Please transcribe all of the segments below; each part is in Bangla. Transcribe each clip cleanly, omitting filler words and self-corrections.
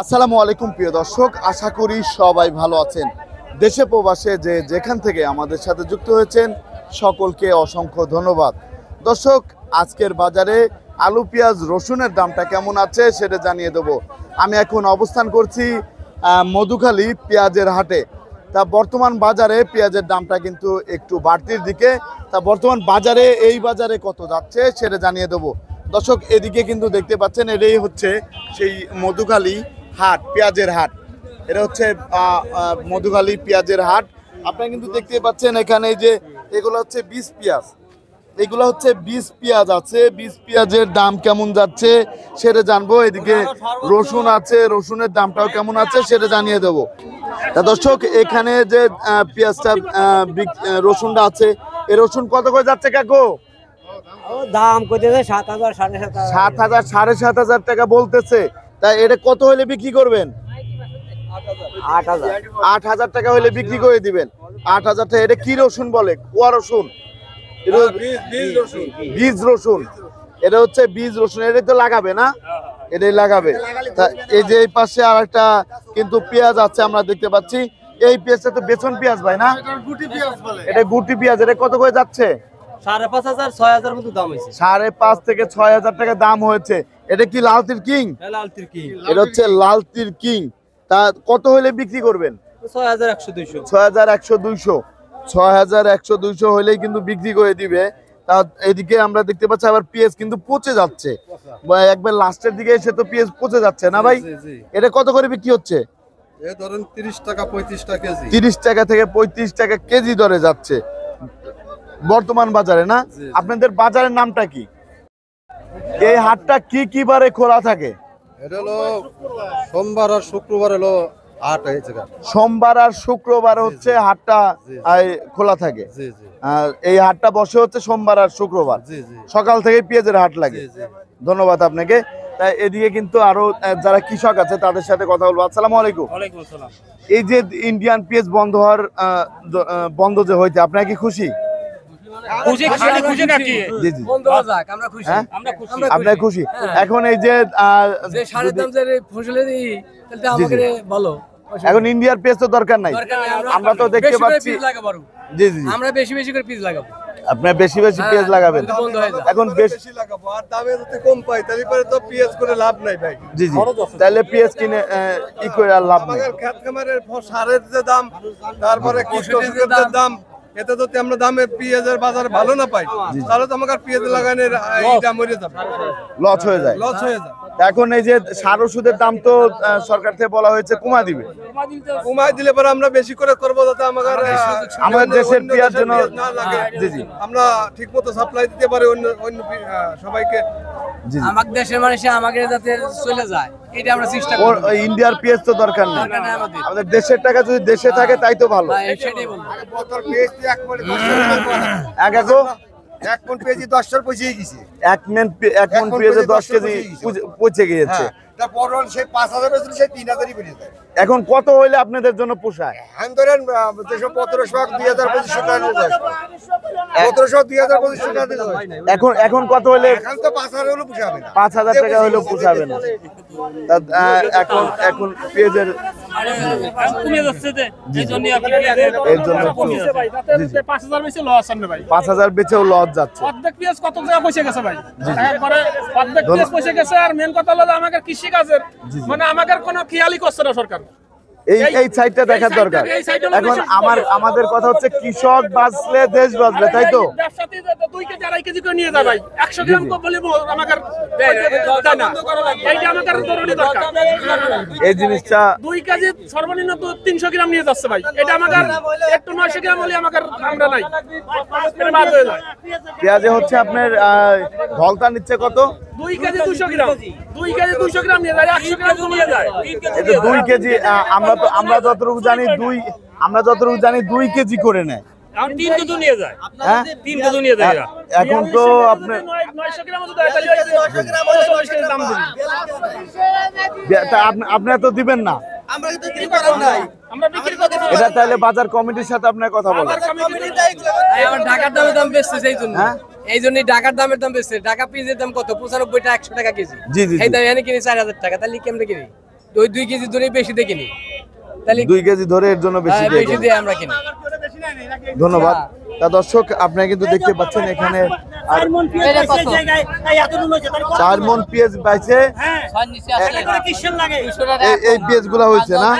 আসসালামু আলাইকুম প্রিয় দর্শক, আশা করি সবাই ভালো আছেন। দেশে প্রবাসে যে যেখান থেকে আমাদের সাথে যুক্ত হয়েছেন সকলকে অসংখ্য ধন্যবাদ। দর্শক, আজকের বাজারে আলু পেঁয়াজ রসুনের দামটা কেমন আছে সেটা জানিয়ে দেব। আমি এখন অবস্থান করছি মধুখালী পেঁয়াজের হাটে। তা বর্তমান বাজারে পেঁয়াজের দামটা কিন্তু একটু বাড়তির দিকে। তা বর্তমান বাজারে এই বাজারে কত যাচ্ছে সেটা জানিয়ে দেবো। দর্শক, এদিকে কিন্তু দেখতে পাচ্ছেন এটাই হচ্ছে সেই মধুখালী হাট, পেঁয়াজের হাট। এটা হচ্ছে মধুখালী পেঁয়াজের হাট। আপনারা কিন্তু দেখতে পাচ্ছেন এখানে যে এগুলো হচ্ছে বীজ পেঁয়াজ, এগুলো হচ্ছে বীজ পেঁয়াজ আছে। বীজ পেঁয়াজের দাম কেমন যাচ্ছে সেটা জানবো। এদিকে রসুন আছে, রসুনের দামটাও কেমন আছে সেটা জানিয়ে দেবো। তা দর্শক, এখানে যে পেঁয়াজটা রসুনটা আছে, এই রসুন কত করে যাচ্ছে কাকু? দাম কইতেছে 7,000 7,500 7,000 7,500 টাকা বলতেছে। তাই এটা কত হলে বিক্রি করবেন? 8,000 8,000 টাকা হলে বিক্রি করে দিবেন। 8,000 টাকা। এটা কি রসুন বলে? কুয়া রসুন, বীজ রসুন। এটা হচ্ছে বীজ রসুন। এটাই তো লাগাবে না? এটাই লাগাবে। তা এই যে এই পাশে আর একটা কিন্তু পেঁয়াজ আছে আমরা দেখতে পাচ্ছি। এই পেঁয়াজটা তো বেচন পেঁয়াজ ভাই না? এটা গুটি পেঁয়াজ। এটা কত করে যাচ্ছে? 5,500 6,000 মতো দাম হইছে। 5,500 থেকে 6,000 টাকা দাম হয়েছে। এটা কি লালতির কিং? লালতির কি? এটা হচ্ছে লালতির কিং। তা কত হলে বিক্রি করবেন? 6,100 200 6,100 200 6,100 200 হলেই কিন্তু বিক্রি করে দিবে। তা এদিকে আমরা দেখতে পাচ্ছি আবার পেঁয়াজ কিন্তু পচে যাচ্ছে। একবার লাস্টের দিকে এসে তো পেঁয়াজ পচে যাচ্ছে না ভাই? এটা কত করে বিক্রি হচ্ছে? এই ধরেন 30 টাকা 35 টাকা কেজি। 30 টাকা থেকে 35 টাকা কেজি দরে যাচ্ছে বর্তমান বাজারে না? আপনাদের বাজারের নামটা কি? এই হাটটা কি কি বারে খোলা থাকে? এটা হলো সোমবার আর শুক্রবার হলো হাট হয়েছে। সোমবার আর শুক্রবার হচ্ছে হাটটা খোলা থাকে। জি জি আর এই হাটটা বসে হচ্ছে সোমবার আর শুক্রবার। জি জি সকাল থেকে পেঁয়াজের হাট লাগে। জি জি। ধন্যবাদ আপনাকে। তাই এদিকে কিন্তু আরো যারা কৃষক আছে তাদের সাথে কথা বলবো। আসসালামু আলাইকুম। ওয়ালাইকুম আসসালাম। এই যে ইন্ডিয়ান পেঁয়াজ বন্ধ হওয়ার বন্ধ যে হয়েছে, আপনারা কি খুশি? খুশি খালি খুশি নাকি? জি জি। বন্ধ হয়ে যাক, আমরা খুশি। হ্যাঁ? আমরা খুশি। আপনারা খুশি? এখন এই যে যে সারের দাম যে ফসলের তাহলে আমাকে ভালো। এখন ইন্ডিয়ার পেঁয়াজ তো দরকার নাই। দরকার নাই, আমরা তো দেখতে পাচ্ছি। পিস লাগাবো। জি জি। আমরা বেশি বেশি করে পিস লাগাবো। আপনারা বেশি বেশি পেঁয়াজ লাগাবেন। বন্ধ হয়ে যাক। এখন বেশি লাগাবো আর দামে যদি কম পাই তাহলে পরে তো পেঁয়াজ করে লাভ নাই ভাই। জি জি। তাহলে পেঁয়াজ কিনে ই করে আর লাভ নেই। আমাদের খেত খামারের সারের যে দাম, তারপরে কীটনাশকের যে দাম, এতে যদি আমরা দামে পেঁয়াজের বাজারে ভালো না পাই তাহলে তো আমাকে পেঁয়াজ লাগানোর এইটা মরে যাবে, লস হয়ে যায়। লস হয়ে যায়। এখন এই যে সার ওষুধের দাম তো সরকার থেকে বলা হয়েছে কমা দিবে। কমায় দিলে পরে আমরা বেশি করে করবো যাতে আমাদের দেশের পেঁয়াজ যেন না লাগে। জি জি আমরা ঠিক মতো সাপ্লাই দিতে পারি অন্য অন্য সবাইকে। জি জি। আমাদের দেশের মানুষে আমাকে যাতে চলে যায় এটা আমরা চেষ্টা ওর করি। ইন্ডিয়ার পেঁয়াজ তো দরকার নেই। দরকার নেই আমাদের। আমাদের দেশের টাকা যদি দেশে থাকে তাই তো ভালো। সেটাই বলবো। এক একো এক মন পেঁয়াজি 10 পয়সা গেছে। এক মন পেঁয়াজে 10 কেজি পচে গিয়েছে। তারপর সেই 5,000 বেচলে সেই 3,000ই বেরিয়ে যায়। এখন কত হইলে আপনাদের জন্য পোষায়? এখন ধরেন 1,500 2,000 টাকা 1,500 2,000 টাকা। এখন কত হইলে? এখন তো 5,000 হলো পোষাবে না। 5,000 টাকা হইলেও পোষাবে না। এখন পেঁয়াজের কমে যাচ্ছে যে এই জন্য এর জন্য 5,000 বেচেও লস যাচ্ছে। অর্ধেক পেঁয়াজ কত টাকা পয়সা গেছে ভাই, একবারে অর্ধেক পেঁয়াজ পয়সা গেছে। আর মেন কথা হলো আমাদের কৃষি কাজের মানে আমাদের কোনো খেয়ালই করছে না সরকার। এই সাইডটা দেখার দরকার। এখন আমাদের কথা হচ্ছে কৃষক বাঁচলে দেশ বাঁচবে, তাই তো? ব্যবসাতে 2 কেজি 2.5 কেজি করে নিয়ে যায় ভাই, 100 গ্রাম কম বলে আমাদের দেয় না। এইটা আমাদের জরুরি দরকার। এই জিনিসটা 2 কেজি সর্বনিম্ন 300 গ্রাম নিয়ে যাচ্ছে ভাই, এটা আমাদের একটু 900 গ্রাম হলে আমাদের আমরা নাই, এটা বাদ হয়ে যায়। পেঁয়াজে হচ্ছে আপনার ঢলতা নিচ্ছে কত? 2 কেজি 200 গ্রাম, 2 কেজি 200 গ্রাম নিয়ে যায়, 100 গ্রাম নিয়ে যায়। এই যে 2 কেজি আমরা যতটুকু জানি 2 কেজি করে নেয়। এখন 3 কেজি নিয়ে যায়। হ্যাঁ, 3 কেজি নিয়ে যায়। এখন তো আপনার 900 গ্রাম যদি দেয় তাহলে 900 গ্রাম 40 কেজি দাম দিবি। আপনারা তো দিবেন না। আমরা কিন্তু কি করার নাই। আমরা বিক্রি করতে পারি। এটা তাহলে বাজার কমিটির সাথে আপনার কথা বলেন। আমার ঢাকার দামের দাম বেশি সেই জন্য। হ্যাঁ? এই জন্যই ঢাকার দামের দাম বেশি। ঢাকা পিসের দাম কত? 95 টাকা 100 টাকা কেজি। জি জি এই দাম এনে কিনি 4,000 টাকা, তাহলে কেমনে কিনি? ওই 2 কেজি ধরে বেশি দিয়ে কিনি, তাহলে 2 কেজি ধরে এর জন্য বেশি দিয়ে বেশি দেন। দিয়ে আমরা কিনি। ধন্যবাদ। তা দর্শক আপনারা কিন্তু দেখতে পাচ্ছেন এখানে আর 4 মণ পেঁয়াজ পাইছে। এই পেঁয়াজ গুলা হয়েছে না,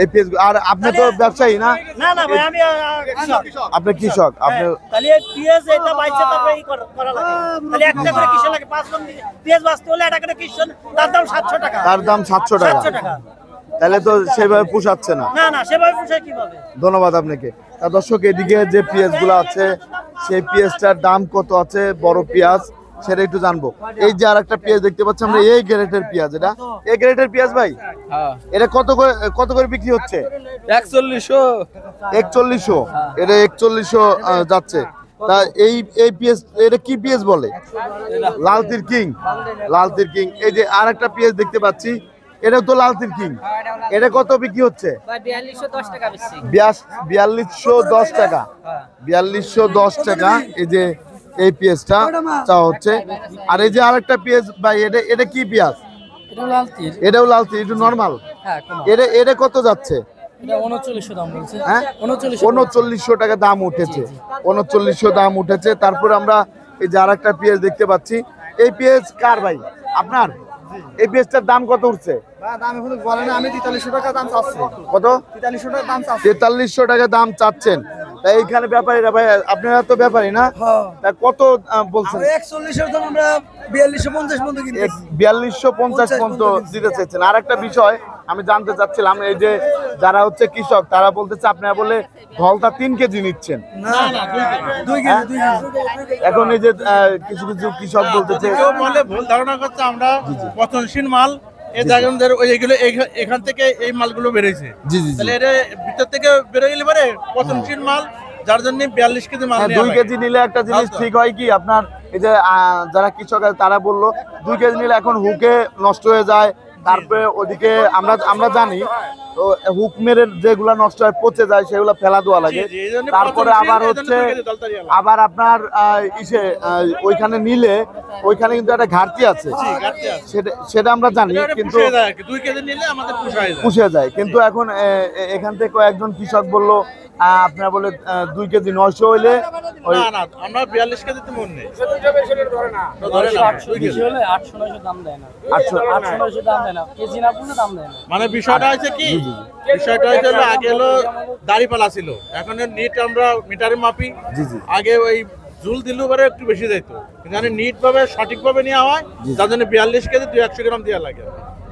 এই পেঁয়াজ আর আপনি তো ব্যবসায়ী না? না না ভাই, আমি আপনি কৃষক, আপনি তাহলে পেঁয়াজ এটা বাইছে তারপরে করা লাগে, তাহলে একটা করে কিসে লাগে 5 মণ পেঁয়াজ বাঁচতে হলে একটা করে কিসে, তার দাম 700 টাকা। তার দাম 700 টাকা। 700 টাকা। তাহলে তো সেভাবে পোষাচ্ছে না। না না, সেভাবে পোষায় কিভাবে? ধন্যবাদ আপনাকে। তা দর্শক এদিকে যে পেঁয়াজগুলো আছে সেই পেঁয়াজটার দাম কত আছে, বড় পেঁয়াজ সেটা একটু জানবো। এই যে আরেকটা পেঁয়াজ দেখতে পাচ্ছি আমরা, এই গ্রেডের পেঁয়াজ, এটা এই গ্রেডের পেঁয়াজ ভাই, এটা কত করে বিক্রি হচ্ছে? 4100। 4100, এটা 4100 যাচ্ছে। তা এই পেঁয়াজ, এটা কি পেঁয়াজ বলে? লালতির কিং। লালতির কিং। এই যে আরেকটা পেঁয়াজ দেখতে পাচ্ছি, এটা তো লালতির কিং, এটা কত বিক্রি হচ্ছে? 4210 টাকা বেশি। 4210 টাকা। 4210 টাকা এই যে এই পেঁয়াজটা চা হচ্ছে। আর এই যে আরেকটা পেঁয়াজ ভাই, এটা কি পেঁয়াজ? এটা লালতির। এটাও লালতির, এটা নরমাল। হ্যাঁ, এটা কত যাচ্ছে? এটা 3900 দাম বলছে। হ্যাঁ, 3900 টাকা দাম উঠেছে। 3900 দাম উঠেছে। তারপর আমরা এই যে আরেকটা পেঁয়াজ দেখতে পাচ্ছি, এই পেঁয়াজ কার ভাই? আপনার? এই পেঁয়াজটার দাম কত উঠছে? দাম এখন বলে না, আমি 4300 টাকা দাম চাচ্ছি। কত? 4300 টাকা দাম চাচ্ছি। 4300 টাকা দাম চাচ্ছেন। তাই এইখানে ব্যাপারীরা ভাই, আপনারা তো ব্যাপারী না? তা কত বলছেন? 41 এর দাম আমরা 4250 পর্যন্ত কিনতেছি। 4250 পর্যন্ত দিতে চাইছেন। আর একটা বিষয় আমি জানতে চাচ্ছিলাম, এই যে যারা হচ্ছে কৃষক তারা বলতেছে আপনারা বলে ধলতা 3 কেজি নিচ্ছেন। না না, 2 কেজি 2 কেজি। এখন এই যে কিছু কিছু কৃষক বলতেছে, কেউ বলে ভুল ধারণা করছে আমরা পচনশীল মাল, এই জায়গাদের ওই এগুলো এখান থেকে এই মালগুলো বেরোইছে। জি জি জি। তাহলে এটা ভিতর থেকে বেরো গেলে পরে পচনশীল মাল, যার জন্য 42 কেজি মাল নেওয়া 2 লাগে। কেজি নিলে একটা জিনিস ঠিক হয় কি, আপনার এই যে যারা কৃষক আছে তারা বললো 2 কেজি নিলে এখন হুকে নষ্ট হয়ে যায়। তারপরে ওদিকে আমরা জানি তো হুক মেরে যেগুলা নষ্ট হয় পচে যায়, সেগুলো ফেলা দেওয়া লাগে। জি, এই জন্য তারপরে পচনশীল, আবার এই জন্য হচ্ছে 2 কেজি দলতারি আলাদা। আবার আপনার ওইখানে নিলে ওইখানে কিন্তু একটা ঘাটতি আছে, ঘাটতি আছে। সেটা আমরা জানি, এটা কিন্তু পুষিয়ে যায় আর কি। 2 কেজি নিলে আমাদের পুষায় যায়। পুষে যায়। কিন্তু এখন এখান থেকে কয়েকজন কৃষক বললো আপনারা বলে 2 কেজি 900 হইলে ওই না না, আমরা 42 কেজিতে মন নেই। ধরে না, 800 বেশি হলে 800 900 দাম দেয় না। 800 800 900 দাম দেয় না, কেজি না পুরো দাম দেয় না। মানে বিষয়টা হচ্ছে কি, বিষয়টা হচ্ছে হলো আগে হলো দাড়িপালা ছিল, এখন নিট আমরা মিটারে মাপি। জি জি। আগে ওই ঝুল দিলু পরে একটু বেশি যাইতো, কিন্তু নিট ভাবে সঠিক ভাবে নেওয়া হয়, যার জন্য 42 কেজি 200 গ্রাম দেওয়া লাগে।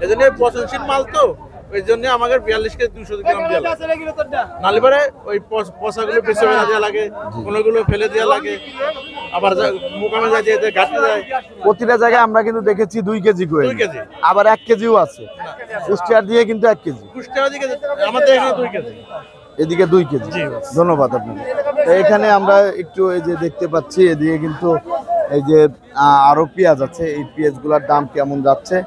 এই জন্য পচনশীল মাল তো, ওই জন্য আমাদের 42 কেজি 200 গ্রাম দেওয়া লাগে। নালে পরে ওই পচাগুলো বেশি ফেলা দেওয়া লাগে, কোনোগুলো ফেলে দেওয়া লাগে, আবার মোকামে যায় যে ঘাটতে যায়। প্রতিটা জায়গায় আমরা কিন্তু দেখেছি 2 কেজি করে, 2 কেজি। আবার 1 কেজিও আছে। কুষ্টিয়ার দিয়ে কিন্তু 1 কেজি, কুষ্টিয়া দিকে আমাদের এখানে 2 কেজি। এদিকে 2 কেজি। ধন্যবাদ আপনাকে। তো এখানে আমরা একটু এই যে দেখতে পাচ্ছি, এদিকে কিন্তু এই যে আরো পেঁয়াজ আছে, এই পেঁয়াজগুলোর দাম কেমন যাচ্ছে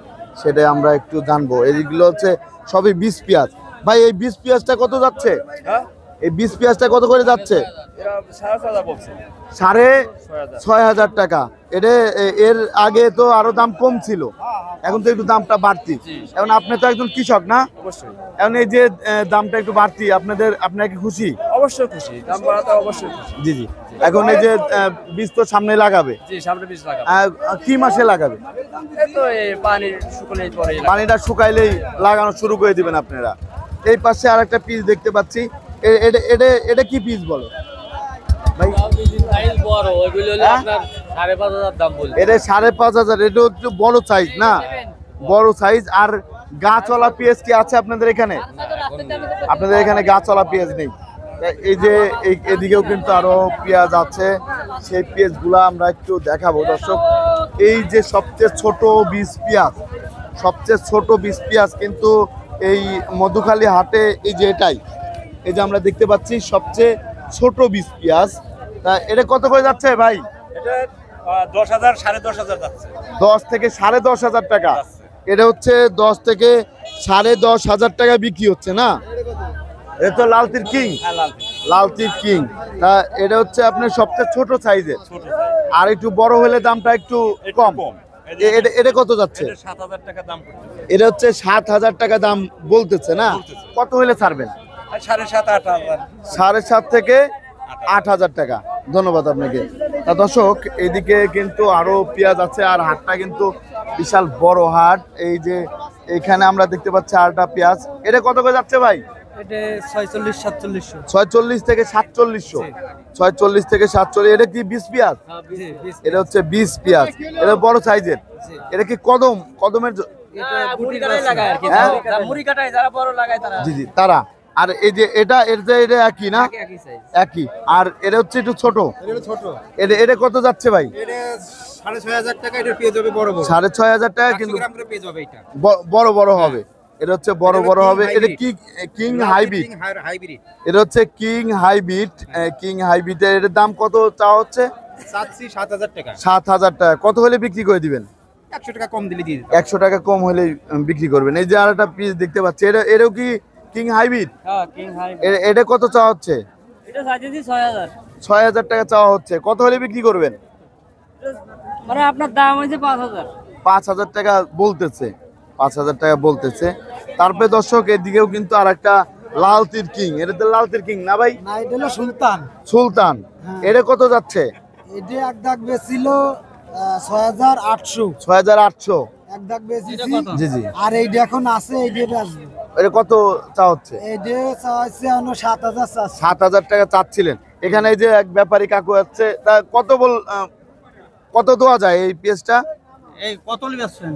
সেটা আমরা একটু জানবো। এইগুলো হচ্ছে সবই 20 পেঁয়াজ। ভাই এই 20 পেঁয়াজটা কত যাচ্ছে? এই 20 পেঁয়াজটা কত করে যাচ্ছে? 6500 টাকা। এর আগে তো আরো দাম কম ছিল, এখন তো একটু দামটা বাড়তি। এখন আপনি তো একজন কৃষক না? অবশ্যই এখন এই যে দামটা একটু বাড়তি, আপনার কি খুশি? অবশ্যই খুশি, দাম বাড়াতে অবশ্যই খুশি। জি জি। এখন এই যে বীজ তো সামনে লাগাবে, জি, সামনে বীজ লাগাবো। কি মাসে লাগাবে? এই তো এই পানি শুকনোর পরে পানিটা শুকাইলেই লাগানো শুরু করে দিবেন আপনারা। এই পাশে আর একটা পিস দেখতে পাচ্ছি, এটা কি পিস বলো ভাই? সাইজ বড়, ওইগুলো হলো হ্যাঁ? আপনার 5500 দাম বলছে। এটা 5500। এটা হচ্ছে বড় সাইজ না, বড় সাইজ। আর গাছওয়ালা পেঁয়াজ কি আছে আপনাদের এখানে? আপনাদের এখানে গাছওয়ালা পেঁয়াজ নেই। তা এই যে এদিকেও কিন্তু আরো পেঁয়াজ আছে, সেই পেঁয়াজগুলো আমরা একটু দেখাবো দর্শক। এই যে সবচেয়ে ছোট বীজ পেঁয়াজ, সবচেয়ে ছোট বীজ পেঁয়াজ কিন্তু এই মধুখালী হাটে এই যে এটাই, এই যে আমরা দেখতে পাচ্ছি সবচেয়ে ছোট বীজ পেঁয়াজ। তা এটা কত করে যাচ্ছে ভাই? এটা 10,000 10,500 যাচ্ছে। 10 থেকে 10,500 টাকা। এটা হচ্ছে 10 থেকে 10,500 টাকা বিক্রি হচ্ছে না? এটা তো লালতির কিং। লালতির কিং। তা এটা হচ্ছে আপনার সবচেয়ে ছোট সাইজের, আর একটু বড় হলে দামটা একটু কম। এটা কত যাচ্ছে? 7,000 টাকা দাম করতেছে। এটা হচ্ছে 7,000 টাকা দাম বলতেছে না? কত হলে ছাড়বেন? 7,500-8,000। 7.5 থেকে 8,000 টাকা। ধন্যবাদ আপনাকে। তা দর্শক, এদিকে কিন্তু আরো পেঁয়াজ আছে, আর হাটটা কিন্তু বিশাল বড় হাট। এই যে এখানে আমরা দেখতে পাচ্ছি আরটা পেঁয়াজ। এটা কত করে যাচ্ছে ভাই? এটা 46-47। 46 থেকে 4700। 46 থেকে 47। এটা কি 20 পেঁয়াজ? এটা হচ্ছে 20 পেঁয়াজ। এটা বড় সাইজের। এটা কি কদমের মুড়ি কাটাই লাগায় আর কি। হ্যাঁ? মুড়ি কাটাই যারা বড় লাগায় তারা। জি তারা। আর এই যে এটা একই না? একই সাইজ। একই। আর এটা হচ্ছে একটু ছোট। এটা কত যাচ্ছে ভাই? 6,500 টাকা এটা পেয়ে যাবে বড় বড়। 6,500 টাকা, কিন্তু পেয়ে যাবে এটা। বড় হবে। এটা হচ্ছে বড় হবে। এটা কি কিং হাইব্রিড? হাইব্রিড। এটা হচ্ছে কিং হাইব্রিড। এর দাম কত চাওয়া হচ্ছে? চাচ্ছি 7,000 টাকা। 7,000 টাকা। কত হলে বিক্রি করে দিবেন? 100 টাকা কম দিলে দিয়ে দিই। 100 টাকা কম হলে বিক্রি করবেন। এই যে আরেকটা পিস দেখতে পাচ্ছি, এটাও কি কিং হাইব্রিড? হ্যাঁ, কিং হাই। এটা কত চাওয়া হচ্ছে? এটা চাইতেছি 6,000। 6,000 টাকা চাওয়া হচ্ছে। কত হলে বিক্রি করবেন? মানে আপনার দাম হইছে 5,000। 5,000 টাকা বলতেছে। 5,000 টাকা বলতেছে। তারপরে দর্শক, এদিকেও কিন্তু আরেকটা লাল তীর কিং। এটা তো লাল তীর কিং না ভাই? না, এটা হলো সুলতান। সুলতান। এটা কত যাচ্ছে? এটা এক দাগ বেছিল 6,800। 6,800। এক দাগ বেচেছি। জি জি। আর এইটা এখন আছে, এইটা বেচবো। এটা কত চা হচ্ছে? এইটা চাইছে 7,000 চাচ্ছে। 7,000 টাকা চাচ্ছিলেন। এখানে এই যে এক ব্যাপারী কাকু আছে, তা কত দেওয়া যায় এই পেঁয়াজটা? এই কত লিবেছেন?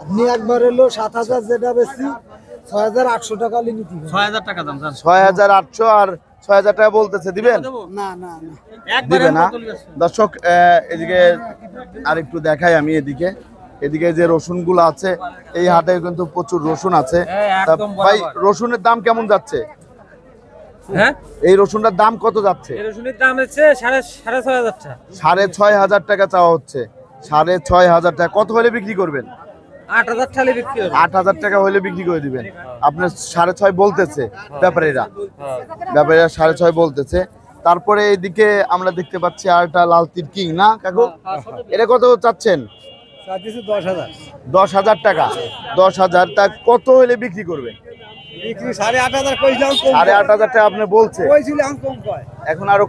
আপনি একবার হলো 7,000 যেটা বেশি 6,800 টাকা লিমিট। 6,000 টাকা দাম জান। 6,800 আর 6,000 টাকা বলতেছে। দিবেন? না না না, দিবে না। দর্শক, এদিকে আরেকটু দেখাই আমি। এদিকে যে রসুনগুলো আছে, এই হাটে কিন্তু প্রচুর রসুন আছে। তা ভাই, রসুনের দাম কেমন যাচ্ছে? হ্যাঁ, এই রসুনটার দাম কত যাচ্ছে? এই রসুনের দাম হচ্ছে 6,500 টাকা। 6,500 টাকা চাওয়া হচ্ছে। 6,500 টাকা। কত হলে বিক্রি করবেন? 8,000 টাকা বিক্রি হবে। 8,000 টাকা হলে বিক্রি করে দিবেন। আপনার 6,500 বলতেছে ব্যাপারীরা। 6,500 বলতেছে। তারপরে এইদিকে আমরা দেখতে পাচ্ছি আরটা লাল তীর কিং না কাকু? এটা কত চাচ্ছেন? চাইতেছি 10,000। 10,000 টাকা। 10,000 তা কত হলে বিক্রি করবেন? বিক্রি 8,500 কইছিলাম, কম 8,500 টাকা আপনি বলছে। কইছিলাম, কম কয়। এখন আরো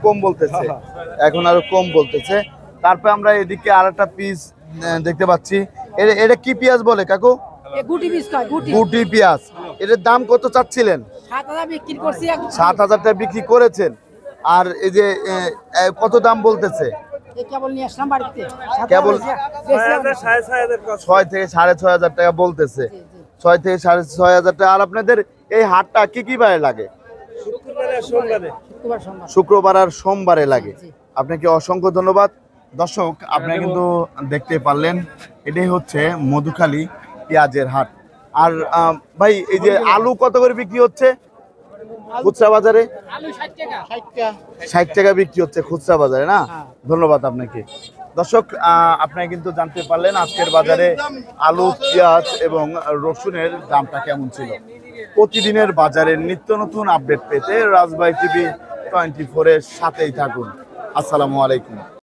কম বলতেছে। তারপরে আমরা এদিকে আরেকটা পিস দেখতে পাচ্ছি। এটা কি পেঁয়াজ বলে কাকু? গুটি পিস কয়, গুটি। গুটি পেঁয়াজ। এটার দাম কত চাচ্ছিলেন? 7,000 বিক্রি করছি। 7,000 টাকা বিক্রি করেছেন। আর এই যে কত দাম বলতেছে? এই কেবল নিয়ে আসলাম বাড়িতে। কেবল 6,500 6 থেকে 6,500 টাকা বলতেছে। 6 থেকে 6,500 টাকা। আর আপনাদের এই হাটটা কি বারে লাগে? শুক্রবার আর সোমবারে লাগে। আপনাকে অসংখ্য ধন্যবাদ। দর্শক, আপনারা কিন্তু দেখতে পারলেন, এটাই হচ্ছে মধুখালী পেঁয়াজের হাট। আর ভাই, এই যে আলু কত করে বিক্রি হচ্ছে খুচরা বাজারে? 60 টাকা বিক্রি হচ্ছে খুচরা বাজারে না? ধন্যবাদ আপনাকে। দর্শক, আপনারা কিন্তু জানতে পারলেন আজকের বাজারে আলু, পেঁয়াজ এবং রসুনের দামটা কেমন ছিল। প্রতিদিনের বাজারের নিত্য নতুন আপডেট পেতে রাজবাই টিভি 24 এর সাথেই থাকুন। আসসালামু আলাইকুম।